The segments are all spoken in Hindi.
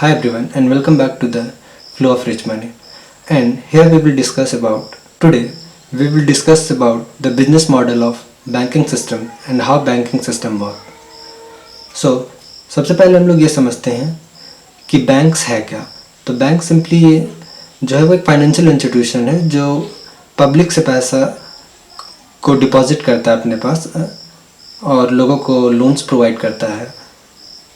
Hi everyone and welcome back to the Flow of Rich Money. And here we will discuss about the business model of banking system and how banking system work. So सबसे पहले हम लोग ये समझते हैं कि बैंक्स है क्या. तो बैंक सिंपली जो है वो एक फाइनेंशियल इंस्टीट्यूशन है जो पब्लिक से पैसा को डिपॉजिट करता है अपने पास और लोगों को लोन्स प्रोवाइड करता है,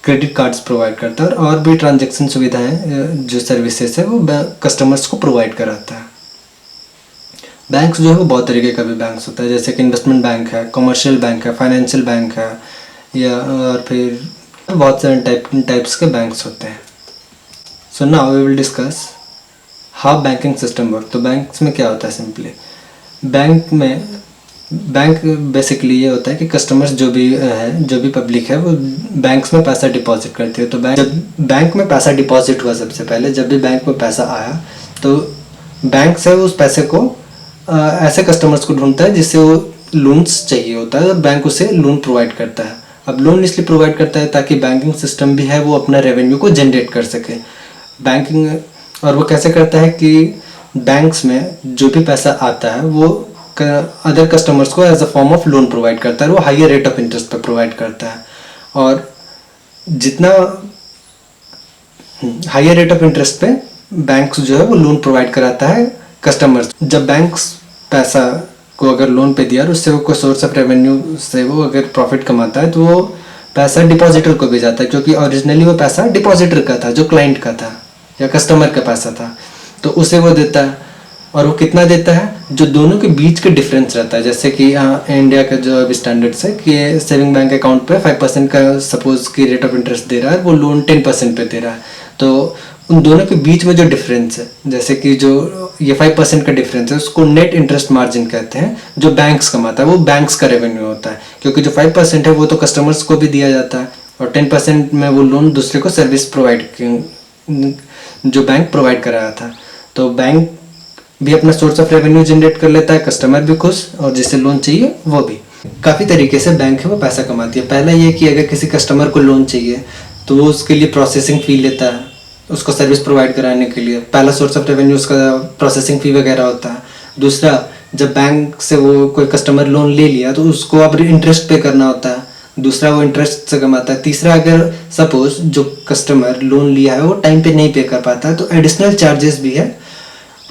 क्रेडिट कार्ड्स प्रोवाइड करता है और भी ट्रांजैक्शन सुविधाएं जो सर्विसेज है वो कस्टमर्स को प्रोवाइड कराता है. बैंक्स जो है वो बहुत तरीके का भी बैंक्स होता है, जैसे कि इन्वेस्टमेंट बैंक है, कमर्शियल बैंक है, फाइनेंशियल बैंक है या और फिर बहुत सारे टाइप्स के बैंक्स होते हैं. So now we will discuss how banking system work. तो बैंक्स में क्या होता है सिंपली, बैंक बेसिकली ये होता है कि कस्टमर्स जो भी पब्लिक है वो बैंक्स में पैसा डिपॉजिट करती है. तो जब बैंक में पैसा डिपॉजिट हुआ, सबसे पहले जब भी बैंक में पैसा आया तो बैंक से उस पैसे को ऐसे कस्टमर्स को ढूंढता है जिससे वो लोन्स चाहिए होता है और बैंक उसे लोन प्रोवाइड करता है. अब लोन इसलिए प्रोवाइड करता है ताकि बैंकिंग सिस्टम भी है वो अपना रेवेन्यू को जनरेट कर सके. बैंकिंग और वो कैसे करता है कि बैंक्स में जो भी पैसा आता है वो अदर कस्टमर्स को as a form of loan provide करता है, वो हायर रेट ऑफ इंटरेस्ट पर प्रोवाइड करता है. और जितना हायर रेट ऑफ इंटरेस्ट पे बैंक्स जो है वो लोन प्रोवाइड कराता है कस्टमर्स. जब बैंक्स पैसा को अगर लोन पे दिया और उससे वो कोई सोर्स ऑफ रेवेन्यू से वो अगर प्रॉफिट कमाता है तो वो पैसा डिपॉजिटर को भी जाता है, क्योंकि ओरिजिनली वो पैसा डिपॉजिटर का था, जो क्लाइंट का था या कस्टमर का पैसा था, तो उसे वो देता है. और वो कितना देता है, जो दोनों के बीच का डिफरेंस रहता है. जैसे कि इंडिया का जो अभी स्टैंडर्ड्स है कि सेविंग बैंक अकाउंट पे 5% का सपोज की रेट ऑफ इंटरेस्ट दे रहा है, वो लोन 10% पे दे रहा है. तो उन दोनों के बीच में जो डिफरेंस है, जैसे कि जो ये 5% का डिफरेंस है, उसको नेट इंटरेस्ट मार्जिन कहते हैं. जो बैंक्स कमाता है वो बैंक्स का रेवेन्यू होता है, क्योंकि जो 5% है वो तो कस्टमर्स को भी दिया जाता है और 10% में वो लोन दूसरे को सर्विस प्रोवाइड जो बैंक प्रोवाइड कर रहा था. तो बैंक भी अपना सोर्स ऑफ रेवेन्यू जनरेट कर लेता है, कस्टमर भी खुश और जिसे लोन चाहिए वो भी. काफ़ी तरीके से बैंक है वो पैसा कमाती है. पहला ये कि अगर किसी कस्टमर को लोन चाहिए तो वो उसके लिए प्रोसेसिंग फ़ी लेता है, उसको सर्विस प्रोवाइड कराने के लिए. पहला सोर्स ऑफ रेवेन्यू उसका प्रोसेसिंग फ़ी वगैरह होता है. दूसरा, जब बैंक से वो कोई कस्टमर लोन ले लिया तो उसको अब इंटरेस्ट पे करना होता है, दूसरा वो इंटरेस्ट से कमाता है. तीसरा, अगर सपोज जो कस्टमर लोन लिया है वो टाइम पे नहीं पे कर पाता है तो एडिशनल चार्जेस भी है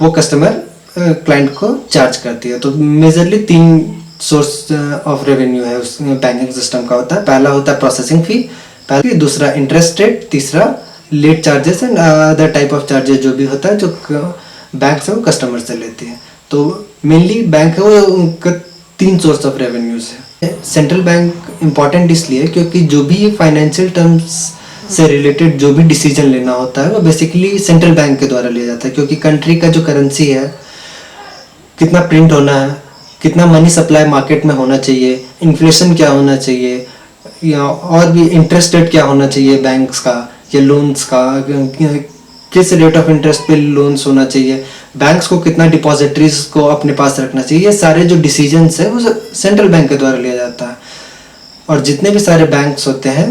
वो कस्टमर क्लाइंट को चार्ज करती है. तो मेजरली 3 सोर्स ऑफ रेवेन्यू है उस बैंकिंग सिस्टम का होता है. पहला होता है प्रोसेसिंग फ़ी, दूसरा इंटरेस्ट रेट, तीसरा late charges and other type of charges जो भी होता है जो बैंक से वो कस्टमर से लेती है. तो मेनली बैंक है वो उनका 3 सोर्स ऑफ रेवेन्यूज है. सेंट्रल बैंक इम्पॉर्टेंट इसलिए क्योंकि जो भी फाइनेंशियल टर्म्स से रिलेटेड जो भी डिसीजन लेना होता है वो बेसिकली सेंट्रल बैंक के द्वारा लिया जाता है, क्योंकि कंट्री का जो करेंसी है, कितना प्रिंट होना है, कितना मनी सप्लाई मार्केट में होना चाहिए, इन्फ्लेशन क्या होना चाहिए, या और भी इंटरेस्ट रेट क्या होना चाहिए बैंक्स का या लोन्स का, किस रेट ऑफ इंटरेस्ट पे लोन्स होना चाहिए, बैंक्स को कितना डिपॉजिटरीज को अपने पास रखना चाहिए, ये सारे जो डिसीजंस है वो सेंट्रल बैंक के द्वारा लिया जाता है. और जितने भी सारे बैंक्स होते हैं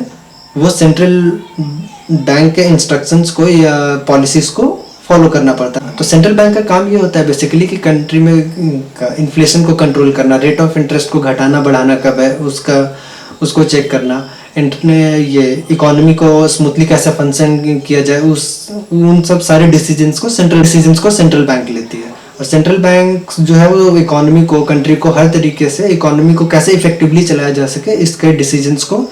वो सेंट्रल बैंक के इंस्ट्रक्शंस को या पॉलिसीज़ को फॉलो करना पड़ता है. तो सेंट्रल बैंक का काम ये होता है बेसिकली कि कंट्री में इन्फ्लेशन को कंट्रोल करना, रेट ऑफ इंटरेस्ट को घटाना बढ़ाना कब है उसको चेक करना, ये इकोनॉमी को स्मूथली कैसे फंक्शन किया जाए, उन सब सारे डिसीजंस को सेंट्रल बैंक लेती है. और सेंट्रल बैंक जो है वो इकोनॉमी को, कंट्री को हर तरीके से इकोनॉमी को कैसे इफेक्टिवली चलाया जा सके, इसके डिसीजंस को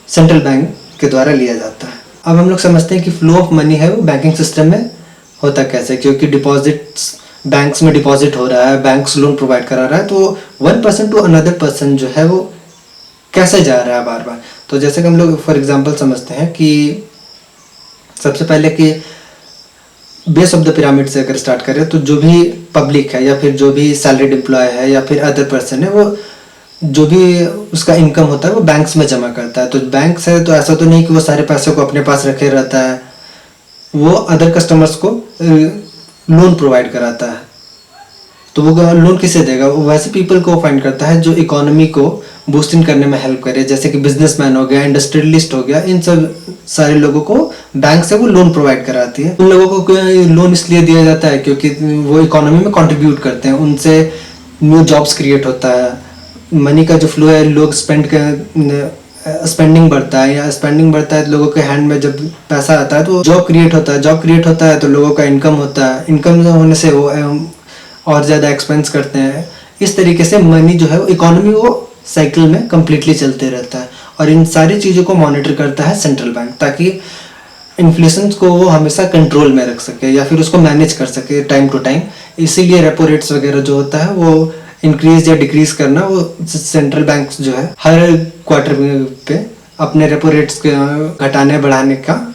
सेंट्रल बैंक के द्वारा लिया जाता है. अब हम लोग समझते हैं कि फ्लो ऑफ मनी है वो बैंकिंग सिस्टम में होता कैसे, क्योंकि डिपॉजिट्स बैंक्स में डिपॉजिट हो रहा है, बैंक्स लोन प्रोवाइड करा रहा है, तो 1 पर्सन टू अनदर पर्सन जो है वो कैसे जा रहा है बार बार. तो जैसे कि हम लोग फॉर एग्जांपल समझते हैं कि सबसे पहले कि बेस ऑफ द पिरामिड से अगर स्टार्ट करें तो जो भी पब्लिक है या फिर जो भी सैलरीड एम्प्लॉय है या फिर अदर पर्सन है, वो जो भी उसका इनकम होता है वो बैंक्स में जमा करता है. तो बैंक्स है तो ऐसा तो नहीं कि वो सारे पैसे को अपने पास रखे रहता है, वो अदर कस्टमर्स को लोन प्रोवाइड कराता है. तो वो लोन किसे देगा? वो वैसे पीपल को फाइंड करता है जो इकोनॉमी को बूस्टिंग करने में हेल्प करे, जैसे कि बिजनेसमैन हो गया, इंडस्ट्रियलिस्ट हो गया, इन सब सारे लोगों को बैंक से वो लोन प्रोवाइड कराती है। उन लोगों को लोन इसलिए दिया जाता है क्योंकि वो इकोनॉमी में कंट्रीब्यूट करते हैं, उनसे न्यू जॉब्स क्रिएट होता है, मनी का जो फ्लो है, लोग स्पेंडिंग बढ़ता है, या स्पेंडिंग बढ़ता है तो लोगों के हैंड में जब पैसा आता है तो जॉब क्रिएट होता है, जॉब क्रिएट होता है तो लोगों का इनकम होता है, इनकम होने से वो और ज़्यादा एक्सपेंस करते हैं। इस तरीके से मनी जो है वो इकोनॉमी वो साइकिल में कम्प्लीटली चलते रहता है, और इन सारी चीज़ों को मॉनिटर करता है सेंट्रल बैंक, ताकि इन्फ्लेशन को वो हमेशा कंट्रोल में रख सके या फिर उसको मैनेज कर सके टाइम टू टाइम। इसीलिए रेपो रेट्स वगैरह जो होता है वो इंक्रीज या डिक्रीज करना वो सेंट्रल बैंक जो है हर क्वार्टर पे अपने रेपो रेट्स के घटाने बढ़ाने का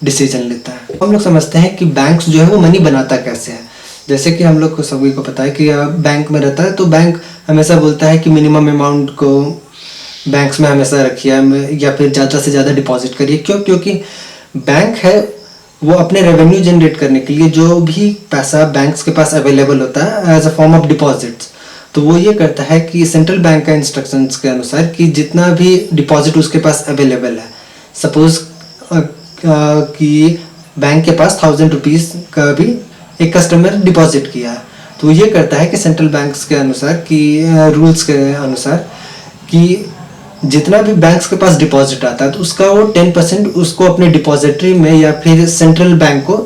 डिसीजन लेता है। हम लोग समझते हैं कि बैंक्स जो है वो मनी बनाता कैसे है। जैसे कि हम लोग को सभी को पता है कि बैंक में रहता है तो बैंक हमेशा बोलता है कि मिनिमम अमाउंट को बैंक्स में हमेशा रखिए या फिर ज़्यादा से ज़्यादा डिपॉजिट करिए। क्यों? क्योंकि बैंक है वो अपने रेवेन्यू जनरेट करने के लिए जो भी पैसा बैंक्स के पास अवेलेबल होता है as a form of deposits, तो वो ये करता है कि सेंट्रल बैंक का इंस्ट्रक्शंस के अनुसार कि जितना भी डिपॉजिट उसके पास अवेलेबल है, सपोज कि बैंक के पास 1000 रुपीज़ का भी एक कस्टमर डिपॉजिट किया है, तो ये करता है कि सेंट्रल बैंक्स के अनुसार कि रूल्स के अनुसार कि जितना भी बैंक्स के पास डिपॉजिट आता है तो उसका वो 10% उसको अपने डिपॉजिटरी में या फिर सेंट्रल बैंक को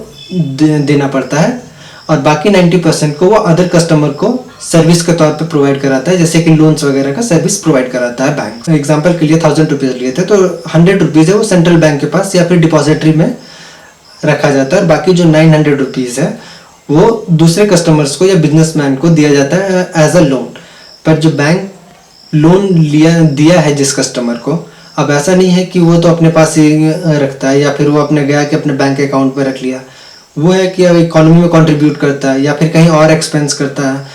देना पड़ता है, और बाकी 90% को वो अदर कस्टमर को सर्विस के तौर पे प्रोवाइड कराता है, जैसे कि लोन्स वगैरह का सर्विस प्रोवाइड कराता है बैंक। एग्जांपल के लिए 1000 रुपीज़ लिए थे तो 100 रुपीज़ है वो सेंट्रल बैंक के पास या फिर डिपॉजिटरी में रखा जाता है, और बाकी जो 900 रुपीज़ है वो दूसरे कस्टमर्स को या बिजनेसमैन को दिया जाता है एज अ लोन। पर जो बैंक लोन दिया है जिस कस्टमर को, अब ऐसा नहीं है कि वो तो अपने पास ही रखता है या फिर वो अपने गया कि अपने बैंक अकाउंट में रख लिया, वो है कि अब इकोनॉमी में कंट्रीब्यूट करता है या फिर कहीं और एक्सपेंस करता है,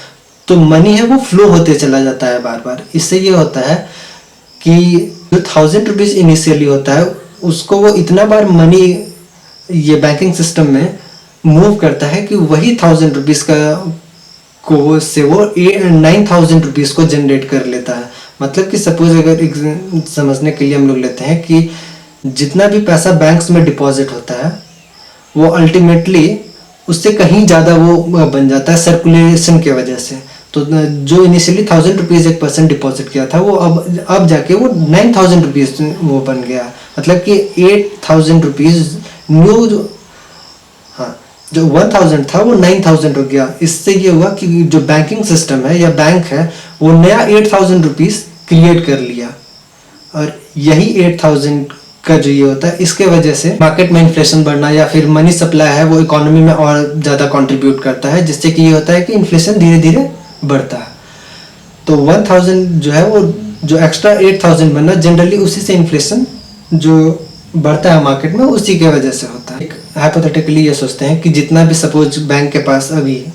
तो मनी है वो फ्लो होते चला जाता है बार बार। इससे ये होता है कि जो 1000 रुपीज़ इनिशियली होता है उसको वो इतना बार मनी ये बैंकिंग सिस्टम में मूव करता है कि वही 1000 रुपीज़ का को से वो 9000 रुपीज़ को जनरेट कर लेता है। मतलब कि सपोज अगर समझने के लिए हम लोग लेते हैं कि जितना भी पैसा बैंक्स में डिपॉजिट होता है वो अल्टीमेटली उससे कहीं ज़्यादा वो बन जाता है सर्कुलेशन के वजह से। तो जो इनिशियली 1000 रुपीज़ एक पर्सन डिपॉजिट किया था वो अब जाके वो 9000 रुपीज़ वो बन गया, मतलब कि 8000 रुपीज़ न्यू जो 1000 था वो 9000 हो गया। इससे ये हुआ कि जो बैंकिंग सिस्टम है या बैंक है वो नया 8000 रुपीज़ क्रिएट कर लिया, और यही 8000 का जो ये होता है इसके वजह से मार्केट में इन्फ्लेशन बढ़ना या फिर मनी सप्लाई है वो इकोनॉमी में और ज़्यादा कंट्रीब्यूट करता है, जिससे कि ये होता है कि इन्फ्लेशन धीरे धीरे बढ़ता है। तो 1000 जो है वो जो एक्स्ट्रा 8000 बनना जनरली उसी से इन्फ्लेशन जो बढ़ता है मार्केट में उसी के वजह से होता है। हाइपोथेटिकली ये सोचते हैं कि जितना भी सपोज बैंक के पास अभी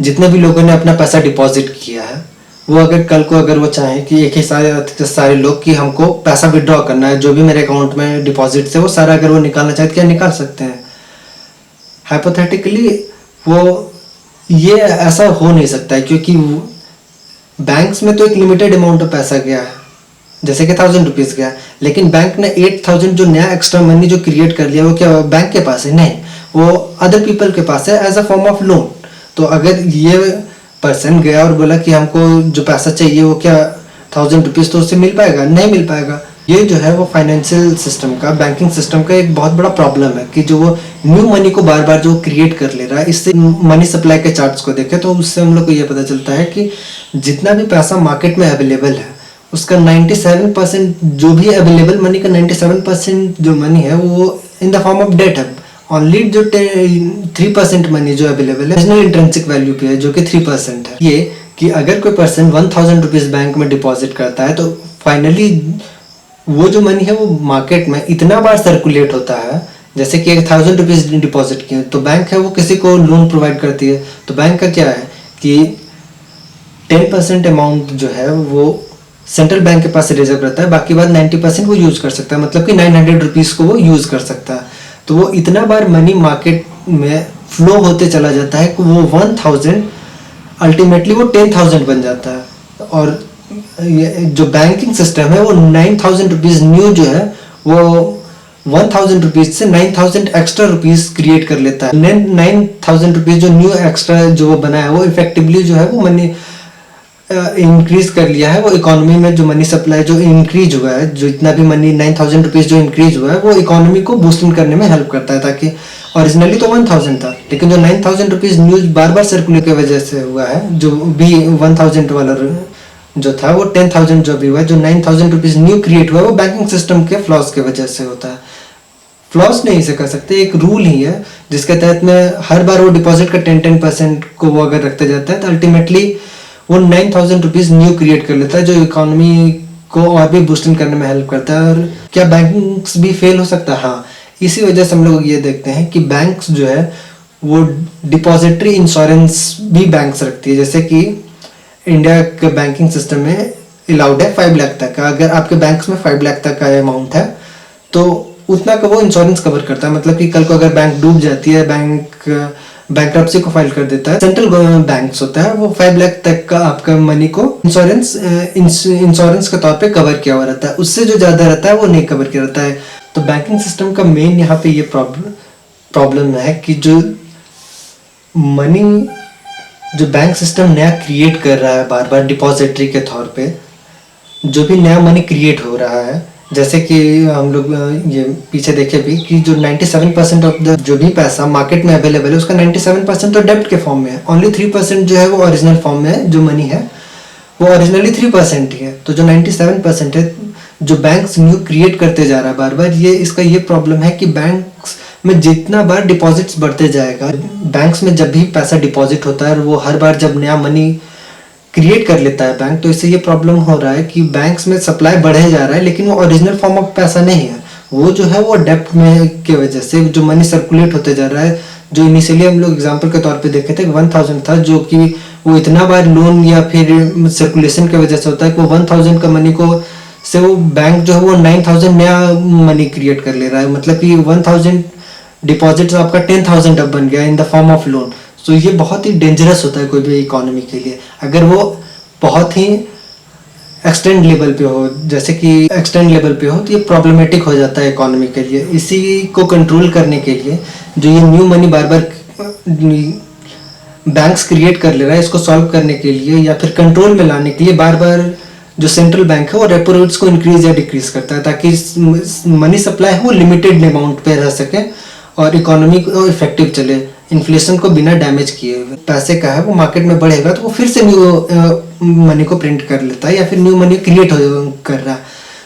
जितने भी लोगों ने अपना पैसा डिपॉजिट किया है वो अगर कल को अगर वो चाहें कि एक ही सारे लोग कि हमको पैसा विड्रॉ करना है जो भी मेरे अकाउंट में डिपॉजिट से वो सारा अगर वो निकालना चाहे तो क्या निकाल सकते हैं? हाइपोथेटिकली वो ये ऐसा हो नहीं सकता है, क्योंकि बैंक्स में तो एक लिमिटेड अमाउंट ऑफ पैसा गया है जैसे कि 1000 रुपीज़ गया, लेकिन बैंक ने 8000 जो नया एक्स्ट्रा मनी जो क्रिएट कर लिया वो क्या बैंक के पास है? नहीं, वो अदर पीपल के पास है as a form of loan. तो अगर ये पर्सन गया और बोला कि हमको जो पैसा चाहिए वो क्या 1000 रुपीज़, तो उससे मिल पाएगा? नहीं मिल पाएगा। ये जो है वो फाइनेंशियल सिस्टम का, बैंकिंग सिस्टम का एक बहुत बड़ा प्रॉब्लम है कि जो वो न्यू मनी को बार बार जो क्रिएट कर ले रहा है। इससे मनी सप्लाई के चार्ट्स को देखें तो उससे हम लोग को ये पता चलता है कि जितना भी पैसा मार्केट में अवेलेबल है उसका 97% जो भी अवेलेबल मनी का 97% जो मनी है वो in the form of debt है। ओनली जो 3% मनी जो अवेलेबल है नेशनल इंट्रिंसिक वैल्यू पे है जो कि 3% है। ये कि अगर कोई पर्सन 1000 रुपीज़ बैंक में डिपॉजिट करता है तो फाइनली वो जो मनी है वो मार्केट में इतना बार सर्कुलेट होता है, जैसे कि 1000 रुपीज़ डिपॉजिट किए तो बैंक है वो किसी को लोन प्रोवाइड करती है, तो बैंक का क्या है कि 10% अमाउंट जो है वो सेंट्रल बैंक के पास रिजर्व रहता है, बाकी बात 90% वो यूज़ कर सकता है, मतलब कि 900 रुपीज़ को वो यूज़ कर सकता है। तो वो इतना बार मनी मार्केट में फ्लो होते चला जाता है कि वो 1000 अल्टीमेटली वो 10,000 बन जाता है। और ये जो बैंकिंग सिस्टम है वो 9,000 रुपीज़ न्यू जो है वो 1,000 रुपीज़ से 9,000 एक्स्ट्रा रुपीज़ क्रिएट कर लेता है। 9,000 रुपीज़ जो न्यू एक्स्ट्रा जो वो बना है वो इफेक्टिवली जो है वो मनी इंक्रीज कर लिया है। वो इकोनॉमी में जो मनी सप्लाई जो इंक्रीज हुआ है, जो इतना भी मनी 9,000 रुपीज़ जो इंक्रीज हुआ है वो इकोनॉमी को बूस्टिंग करने में हेल्प करता है। ताकि ओरिजिनली तो 1,000 था, लेकिन जो 9,000 रुपीज़ न्यूज बार बार सर्कुलेट की वजह से हुआ है, जो भी 1,000 वाला जो था वो 10,000 जो भी हुआ है, जो 9,000 रुपीज़ न्यू क्रिएट हुआ है वो बैंकिंग सिस्टम के फ्लॉज की वजह से होता है। फ्लॉस नहीं से कर सकते, एक रूल ही है जिसके तहत में हर बार वो डिपॉजिट का 10% को वो अगर रखते जाता है तो अल्टीमेटली वो 9,000 रुपीज़ न्यू क्रिएट कर लेता है, जो इकोनॉमी को और भी बूस्टिंग करने में हेल्प करता है। और क्या बैंक्स भी फेल हो सकता है? हाँ, इसी वजह से हम लोग ये देखते हैं कि बैंक्स जो है वो डिपॉजिटरी इंश्योरेंस भी बैंक्स रखती है। जैसे कि इंडिया के बैंकिंग सिस्टम में अलाउड है 5 लाख तक का। अगर आपके बैंक्स में 5 लाख तक का अमाउंट है तो उतना का वो इंश्योरेंस कवर करता है। मतलब कि कल को अगर बैंक डूब जाती है, बैंक बैंक्रप्सी को फाइल कर देता है, सेंट्रल बैंक्स होता है वो 5 लाख तक का आपका मनी को इंश्योरेंस के तौर पे कवर किया हुआ रहता है। उससे जो ज़्यादा रहता है वो नहीं कवर किया रहता है। तो बैंकिंग सिस्टम का मेन यहाँ पे ये प्रॉब्लम है कि जो मनी जो बैंक सिस्टम नया क्रिएट कर रहा है बार बार डिपॉजिटरी के तौर पे, जो भी नया मनी क्रिएट हो रहा है, जैसे कि हम लोग ये पीछे देखे भी कि जो 97% ऑफ द जो भी पैसा मार्केट में अवेलेबल है उसका 97% तो डेब्ट के फॉर्म में है। ओनली 3% जो है वो ओरिजिनल फॉर्म में है। जो मनी है वो ओरिजिनली 3% ही है। तो जो 97% है जो बैंक्स न्यू क्रिएट करते जा रहा है बार बार, ये इसका ये प्रॉब्लम है कि बैंक्स में जितना बार डिपॉजिट्स बढ़ते जाएगा, बैंक्स में जब भी पैसा डिपॉजिट होता है वो हर बार जब नया मनी क्रिएट कर लेता है बैंक, तो इससे ये प्रॉब्लम हो रहा है कि बैंक्स में सप्लाई बढ़े जा रहा है लेकिन वो ओरिजिनल फॉर्म ऑफ पैसा नहीं है। वो जो है वो डेब्ट में के वजह से जो मनी सर्कुलेट होते जा रहा है। जो इनिशियली हम लोग एग्जांपल के तौर पे देखे थे 1,000 था, जो कि वो इतना बार लोन या फिर सर्कुलेशन की वजह से होता है कि वो 1,000 का मनी को से वो बैंक जो है वो 9,000 नया मनी क्रिएट कर ले रहा है। मतलब कि 1,000 डिपॉजिट आपका 10,000 अब बन गया इन द फॉर्म ऑफ लोन। तो ये बहुत ही डेंजरस होता है कोई भी इकोनॉमी के लिए। अगर वो बहुत ही एक्सटेंड लेवल पे हो, जैसे कि एक्सटेंड लेवल पे हो, तो ये प्रॉब्लमेटिक हो जाता है इकोनॉमी के लिए। इसी को कंट्रोल करने के लिए जो ये न्यू मनी बार बार बैंक्स क्रिएट कर ले रहा है, इसको सॉल्व करने के लिए या फिर कंट्रोल में लाने के लिए बार बार जो सेंट्रल बैंक है वो रेपो रेट्स को इंक्रीज या डिक्रीज करता है, ताकि मनी सप्लाई वो लिमिटेड अमाउंट पे रह सके और इकोनॉमी को इफेक्टिव चले, इन्फ्लेशन को बिना डैमेज किए हुए। पैसे का है वो मार्केट में बढ़ेगा तो वो फिर से न्यू मनी को प्रिंट कर लेता है या फिर न्यू मनी क्रिएट कर रहा है।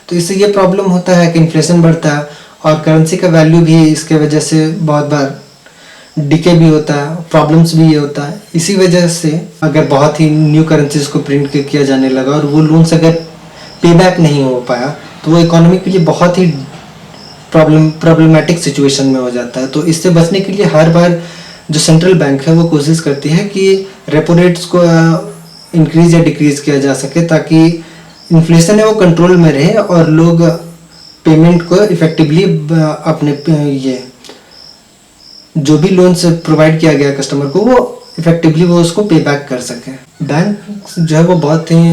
तो इससे ये प्रॉब्लम होता है कि इन्फ्लेशन बढ़ता है और करेंसी का वैल्यू भी इसके वजह से बहुत बार डिके भी होता है, प्रॉब्लम्स भी ये होता है। इसी वजह से अगर बहुत ही न्यू करेंसीज को प्रिंट किया जाने लगा और वो लोन्स अगर पे बैक नहीं हो पाया तो वो इकोनॉमी के लिए बहुत ही प्रॉब्लमेटिक सिचुएशन में हो जाता है। तो इससे बचने के लिए हर बार जो सेंट्रल बैंक है वो कोशिश करती है कि रेपो रेट्स को इंक्रीज या डिक्रीज किया जा सके, ताकि इन्फ्लेशन है वो कंट्रोल में रहे और लोग पेमेंट को इफेक्टिवली अपने ये जो भी लोन्स प्रोवाइड किया गया कस्टमर को वो इफेक्टिवली वो उसको पे बैक कर सके। बैंक जो है वो बहुत ही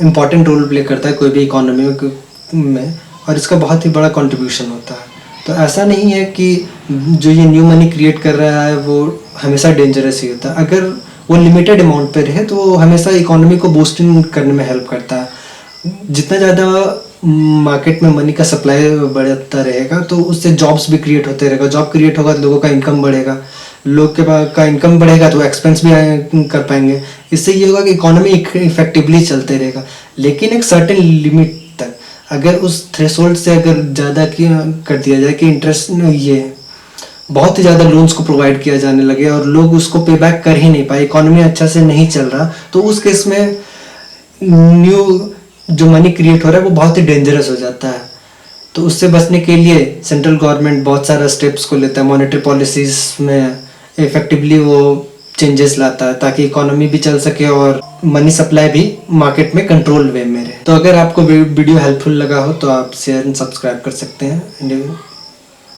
इम्पॉर्टेंट रोल प्ले करता है कोई भी इकोनॉमी में और इसका बहुत ही बड़ा कंट्रीब्यूशन होता है। तो ऐसा नहीं है कि जो ये न्यू मनी क्रिएट कर रहा है वो हमेशा डेंजरस ही होता है। अगर वो लिमिटेड अमाउंट पे रहे तो वो हमेशा इकोनॉमी को बूस्टिंग करने में हेल्प करता है। जितना ज़्यादा मार्केट में मनी का सप्लाई बढ़ता रहेगा तो उससे जॉब्स भी क्रिएट होते रहेगा। जॉब क्रिएट होगा तो लोगों का इनकम बढ़ेगा, लोग के पास का इनकम बढ़ेगा तो एक्सपेंस भी कर पाएंगे। इससे ये होगा कि इकोनॉमी इफेक्टिवली चलते रहेगा, लेकिन एक सर्टेन लिमिट तक। अगर उस थ्रेशोल्ड से अगर ज़्यादा कर दिया जाए कि इंटरेस्ट ये बहुत ही ज़्यादा लोन्स को प्रोवाइड किया जाने लगे और लोग उसको पे बैक कर ही नहीं पाए, इकोनॉमी अच्छा से नहीं चल रहा, तो उस केस में न्यू जो मनी क्रिएट हो रहा है वो बहुत ही डेंजरस हो जाता है। तो उससे बचने के लिए सेंट्रल गवर्नमेंट बहुत सारा स्टेप्स को लेता है, मॉनेटरी पॉलिसीज में इफेक्टिवली वो चेंजेस लाता है ताकि इकोनॉमी भी चल सके और मनी सप्लाई भी मार्केट में कंट्रोल वे में रहे। तो अगर आपको वीडियो हेल्पफुल लगा हो तो आप शेयर एंड सब्सक्राइब कर सकते हैं।